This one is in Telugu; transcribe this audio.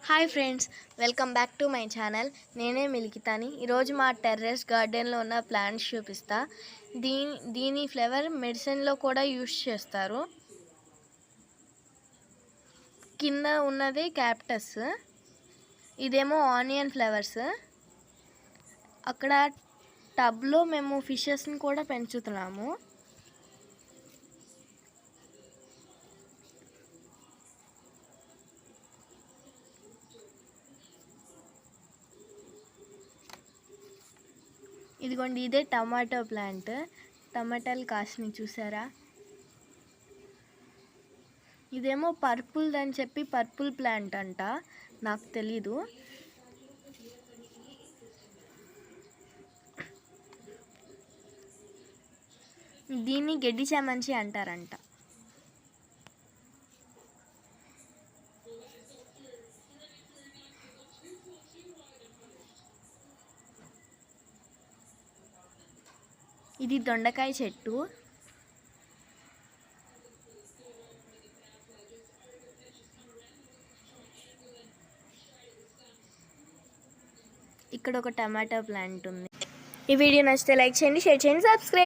Hi friends, welcome back to my channel. నేనే మిలికితాని. ఈరోజు మా టెర్రస్ గార్డెన్లో ఉన్న ప్లాంట్స్ చూపిస్తా. దీని ఫ్లేవర్ మెడిసిన్లో కూడా యూస్ చేస్తారు. కింద ఉన్నది క్యాప్టస్, ఇదేమో ఆనియన్ ఫ్లవర్స్. అక్కడ టబ్లో మేము ఫిషెస్ని కూడా పెంచుతున్నాము. ఇదిగోండి, ఇదే టమాటో ప్లాంట్. టమాటాలు కాసిని చూసారా? ఇదేమో పర్పుల్ అని చెప్పి పర్పుల్ ప్లాంట్ అంట, నాకు తెలీదు. దీన్ని గడ్డి చామంతి అంటారంట. ఇది దొండకాయ చెట్టు. ఇక్కడ ఒక టమాటో ప్లాంట్ ఉంది. ఈ వీడియో నచ్చితే లైక్ చేయండి, షేర్ చేయండి, సబ్స్క్రైబ్